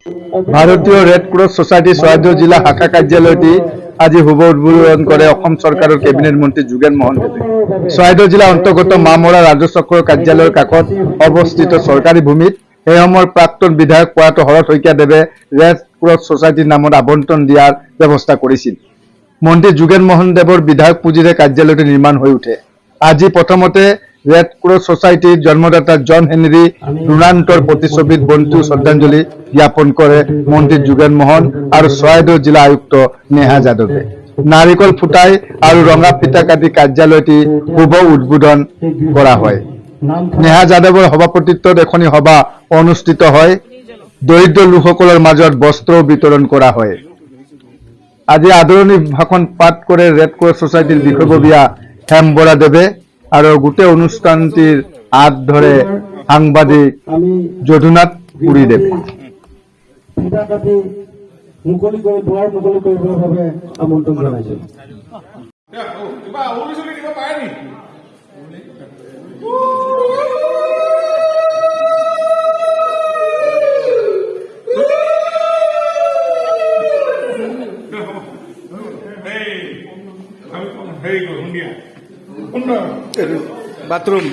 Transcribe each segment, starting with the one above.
ভাৰতীয় red cross society Charaideo জিলা শাখা কাৰ্যালয়টি আজি শুভ উদ্বোধন কৰে অসম চৰকাৰৰ কেবিনেট মন্ত্ৰী যোগেন মোহন দেৱে। চৰাইদেউ জিলা অন্তৰ্গত মামৰা ৰাজচক্ৰৰ কাৰ্যালয়ৰ কাষত অৱস্থিত চৰকাৰী ভূমিত সেই সময়ৰ প্ৰাক্তন বিধায়ক প্ৰয়াত শৰৎ শইকীয়াদেৱে ৰেড ক্ৰছ ছ'চাইটিৰ নামত আবণ্টন দিয়াৰ ব্যৱস্থা কৰিছিল। মন্ত্ৰী যোগেন মোহন দেৱৰ বিধায়ক পুঁজিৰে কাৰ্যালয়টো নিৰ্মাণ হৈ উঠে। আজি প্ৰথমতে ৰেড ক্ৰছ ছ'চাইটিৰ জন্মদাতা জন হেনৰী ডুনাণ্টৰ প্ৰতিচ্ছবিত বন্তি শ্ৰদ্ধাঞ্জলি জ্ঞাপন কৰে মন্ত্ৰী যোগেন মোহন আৰু চৰাইদেউ জিলা আয়ুক্ত নেহা যাদৱে। নাৰিকল ফুটাই আৰু ৰঙা ফিতা কাটি কাৰ্যালয়টি শুভ উদ্বোধন কৰা হয়। নেহা যাদৱৰ সভাপতিত্বত এখনি সভা অনুষ্ঠিত হয়। দৰিদ্ৰ লোকসকলৰ মাজত বস্ত্ৰ বিতৰণ কৰা হয়। আজি আদৰণি ভাষণ পাঠ কৰে ৰেড ক্ৰছ ছ'চাইটিৰ বিষয়ববীয়া হেম বৰাদেৱে আৰু গোটেই অনুষ্ঠানটিৰ হাত ধৰে সাংবাদিক যদুনাথ পুৰীদেৱে। মুকলি কৰি দুৱাৰ মুকলি কৰিবৰ বাবে আমন্ত্ৰণ জনাইছো। বাথৰুম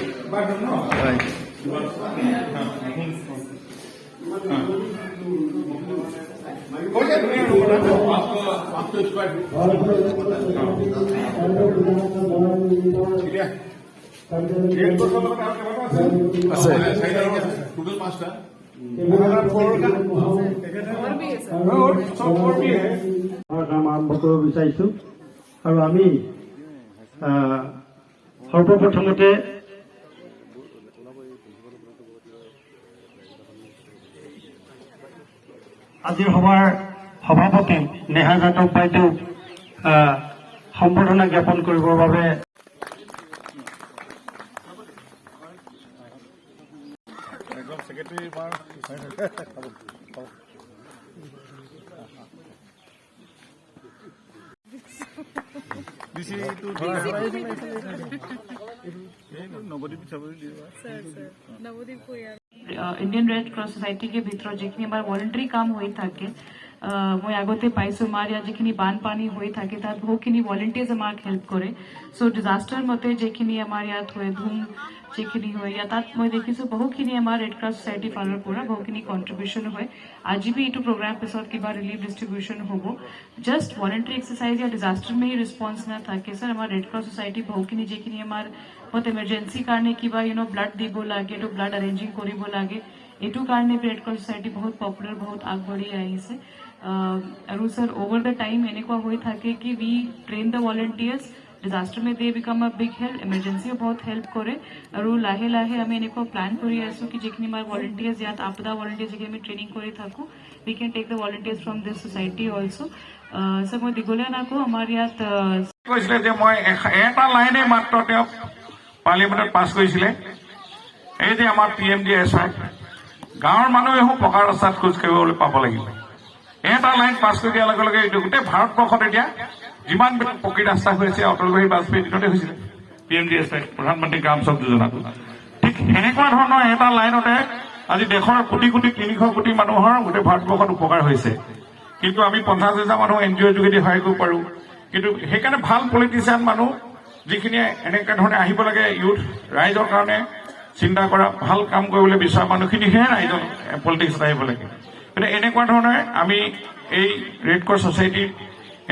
কাম আৰম্ভ কৰিব বিচাৰিছো আৰু আমি সৰ্বপ্ৰথমতে আজিৰ সভাৰ সভাপতি নেহা যাদৱ বাইদেউ সম্বৰ্ধনা জ্ঞাপন কৰিবৰ বাবে इंडियन रेड क्रॉस सोसाइटी के भीतर जिखिनि आमार वॉलंटरी काम होई थाके মই আগতে পাইছো আমাৰ ইয়াত যিখিনি বানপানী হৈ থাকে তাত বহুখিনি ভলেণ্টিয়াৰ্ছ আমাক হেল্প কৰে। চ' ডিজাষ্টাৰ মতে যিখিনি আমাৰ ইয়াত হয় ধুম যিখিনি হয় ইয়াত তাত মই দেখিছো বহুখিনি আমাৰ ৰেড ক্ৰছ ছ'চাইটিৰ ফালৰ পৰা বহুখিনি কণ্ট্ৰিবিউশ্যন হয়। আজি বি এইটো প্ৰগ্ৰাম পিছত কিবা ৰিলিফ ডিষ্ট্ৰিবিউশ্যন হ'ব। জাষ্ট ভলেণ্টাৰী এক্সাৰচাইজ या ডিজাষ্টাৰ में ही रिस्पॉन्स ना থাকে স্যাৰ আমাৰ ৰেড ক্ৰছ ছ'চাইটি বহুখিনি যিখিনি আমাৰ বহুত এমাৰ্জেঞ্চি কাৰণে কিবা ব্লাড দিব লাগে এইটো ব্লাড এৰেঞ্জিং কৰিব লাগে এইটো কাৰণে ৰেড ক্ৰছ ছ'চাইটি বহুত পপুলাৰ বহুত আগবাঢ়ি আহিছে। আৰু স্যাৰ ওভাৰ द टाइम এনেকুৱা হৈ থাকে কি we train the volunteers disaster में they become a big help এমাৰ্জেঞ্চিও বহুত হেল্প কৰে আৰু লাহে লাহে আমি এনেকুৱা প্লান কৰি আছো কি যিখিনি আমাৰ ভলেণ্টিয়াৰ্ছ ইয়াত আপদা ভলেণ্টিয়াৰ্ছ যিখিনি আমি ট্ৰেইনিং কৰি থাকো we can take the volunteers from this society also. Sir মই দীঘলীয়া নাকো আমাৰ ইয়াত কৈছিলে যে মই এটা লাইনে মাত্ৰ তেওঁ পাৰ্লিমেণ্টত পাছ কৰিছিলে এই যে আমাৰ PMDSY গাঁৱৰ মানুহেও পকা ৰাস্তাত খোজ কাঢ়িবলৈ পাব লাগিব। এটা লাইন পাছ কৰি দিয়াৰ লগে লগে এইটো গোটেই ভাৰতবৰ্ষত এতিয়া যিমান পকী ৰাস্তা হৈ আছে অটল বিহাৰী বাজপেয়ীৰ দিনতে হৈছিলে PMDSY প্ৰধানমন্ত্ৰী গ্ৰাম চড়ক যোজনাটো। ঠিক সেনেকুৱা ধৰণৰ এটা লাইনতে আজি দেশৰ কোটি কোটি 300 কোটি মানুহৰ গোটেই ভাৰতবৰ্ষত উপকাৰ হৈছে। কিন্তু আমি 50,000 মানুহ NGOৰ যোগেদি সহায় কৰিব পাৰোঁ। কিন্তু সেইকাৰণে ভাল পলিটিচিয়ান মানুহ যিখিনিয়ে এনেকুৱা ধৰণে আহিব লাগে ইউথ ৰাইজৰ কাৰণে চিন্তা কৰা ভাল কাম কৰিবলৈ বিচৰা মানুহখিনিহে ৰাইজৰ পলিটিক্সত আহিব লাগে। গতিকে এনেকুৱা ধৰণে আমি এই ৰেড ক্ৰছ ছ'চাইটিৰ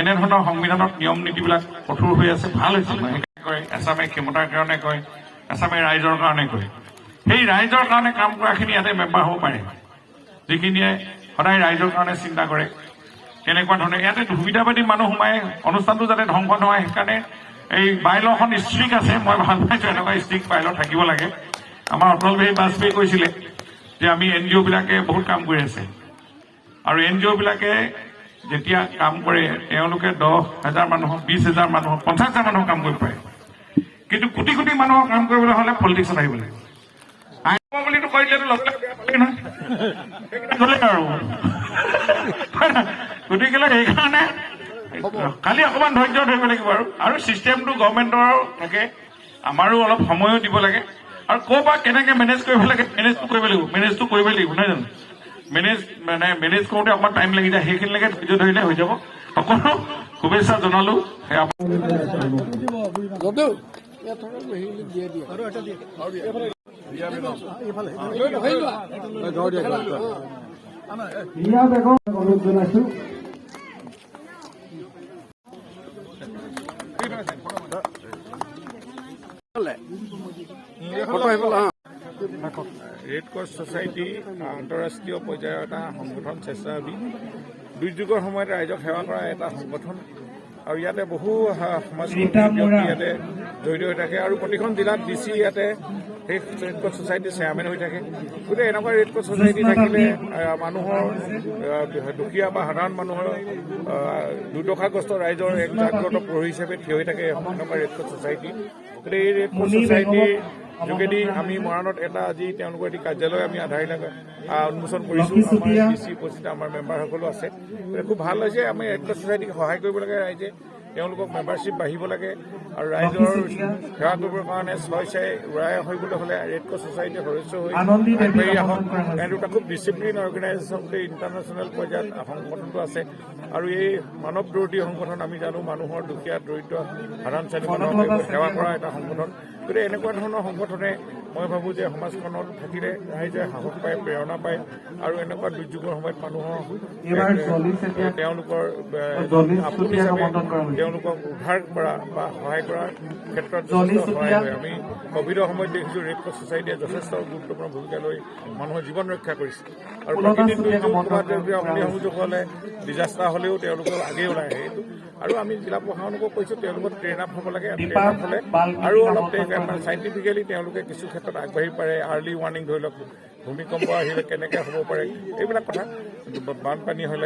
এনেধৰণৰ সংবিধানত নিয়ম নীতিবিলাক কঠোৰ হৈ আছে ভাল হৈছে। কয় এছামে ক্ষমতাৰ কাৰণে কয় এছামে ৰাইজৰ কাৰণে কয়। সেই ৰাইজৰ কাৰণে কাম কৰাখিনি ইয়াতে মেম্বাৰ হ'ব পাৰে যিখিনিয়ে সদায় ৰাইজৰ কাৰণে চিন্তা কৰে। তেনেকুৱা ধৰণে ইয়াতে সুবিধাবাদী মানুহ সোমাই অনুষ্ঠানটো যাতে ধ্বংস নহয় সেইকাৰণে এই বাইলখন ষ্ট্ৰিক আছে। মই ভাল পাইছো এনেকুৱা ষ্ট্ৰিক বাইল থাকিব লাগে। আমাৰ অটল বিহাৰী বাজপেয়ী কৈছিলে যে আমি NGO বিলাকে বহুত কাম কৰি আছে আৰু NGO বিলাকে যেতিয়া কাম কৰে তেওঁলোকে 10,000 মানুহক 20,000 মানুহক 50,000 মানুহক কাম কৰিব পাৰে। কিন্তু কোটি কোটি মানুহক কাম কৰিবলৈ হ'লে পলিটিক্সত আহিব লাগে। বুলিতো কৰিলেতো লগ নহয় আৰু গতিকে সেইকাৰণে খালি অকণমান ধৈৰ্য ধৰিব লাগিব আৰু চিষ্টেমটো গভৰ্ণমেণ্টৰ থাকে আমাৰো অলপ সময়ো দিব লাগে আৰু ক'ৰ পৰা কেনেকৈ মেনেজ কৰিব লাগে মেনেজটো কৰিব লাগিব নহয় জানো। মেনেজ কৰোঁতে অকণমান টাইম লাগি যায়, সেইখিনিলৈকে ধৈৰ্য ধৰিলে হৈ যাব। সকলো শুভেচ্ছা জনালোঁ। ৰেড ক্ৰছ ছ'চাইটি আন্তঃৰাষ্ট্ৰীয় পৰ্যায়ৰ এটা সংগঠন, স্বেচ্ছাসেৱী, দুৰ্যোগৰ সময়ত ৰাইজক সেৱা কৰা এটা সংগঠন। আৰু ইয়াতে বহু সমাজকৰ্মী ব্যক্তি ইয়াতে জড়িত হৈ থাকে আৰু প্ৰতিখন জিলাত DC ইয়াতে সেই ৰেড ক্ৰছ ছ'চাইটিৰ চেয়াৰমেন হৈ থাকে। গতিকে এনেকুৱা ৰেড ক্ৰছ ছ'চাইটি থাকিলে মানুহৰ দুখীয়া বা সাধাৰণ মানুহৰ দুৰ্দশাগ্ৰস্ত ৰাইজৰ এক জাগ্ৰত প্ৰহৰী হিচাপে থিয় হৈ থাকে এনেকুৱা ৰেড ক্ৰছ ছ'চাইটি। গতিকে এই ৰেড ক্ৰছ ছ'চাইটিৰ যোগেদি আমি মৰাণত এটা আজি তেওঁলোকৰ এটি কাৰ্যালয় আমি আধাৰশিলা উন্মোচন কৰিছোঁ। আমাৰ DC উপস্থিত আমাৰ মেম্বাৰসকলো আছে। খুব ভাল হৈছে। আমি ৰেড ক্ৰছ ছ'চাইটিক সহায় কৰিব লাগে ৰাইজে, তেওঁলোকক মেম্বাৰশ্বিপ বাঢ়িব লাগে আৰু ৰাইজৰ সেৱা কৰিবৰ কাৰণে চাই উৰাই আহিবলৈ হ'লে ৰেড ক্ৰছ ছ'চাইটিৰ সদস্য হৈ আগবাঢ়ি আহক। এটা খুব ডিচিপ্লিন অৰ্গেনাইজেশ্যন গোটেই ইণ্টাৰনেশ্যনেল পৰ্যায়ত সংগঠনটো আছে আৰু এই মানৱ বিৰোধী সংগঠন। আমি জানো মানুহৰ দুখীয়া দৰিদ্ৰ সাধাৰণ শ্ৰেণীৰ মানুহক সেৱা কৰা এটা সংগঠন। গতিকে এনেকুৱা ধৰণৰ সংগঠনে মই ভাবোঁ যে সমাজখনত থাকিলে ৰাইজে সাহস পায়, প্ৰেৰণা পায় আৰু এনেকুৱা দুৰ্যোগৰ সময়ত মানুহৰ তেওঁলোকৰ আপোন হিচাপে তেওঁলোকক উদ্ধাৰ কৰা বা সহায় কৰাৰ ক্ষেত্ৰত যথেষ্ট সহায় হয়। আমি কভিডৰ সময়ত দেখিছোঁ ৰেড ক্ৰছ ছ'চাইটিয়ে যথেষ্ট গুৰুত্বপূৰ্ণ ভূমিকা লৈ মানুহৰ জীৱন ৰক্ষা কৰিছে। আৰু প্ৰাকৃতিক দুৰ্যোগ ক'ৰবাত অগ্নিসংযোগ হ'লে, ডিজাষ্টাৰ হ'লেও তেওঁলোকৰ আগেই ওলাই আহে। আৰু আমি জিলা প্ৰশাসনকো কৈছোঁ তেওঁলোকক ট্ৰেইন আপ হ'ব লাগে। ট্ৰেইন আপ হ'লে আৰু অলপ চাইণ্টিফিকেলি তেওঁলোকে কিছু ক্ষেত্ৰত আগবাঢ়ি পাৰে। আৰ্লি ৱাৰ্ণিং ধৰি লওক, ভূমিকম্প আহিলে কেনেকৈ হ'ব পাৰে, এইবিলাক কথা, বানপানী হ'লে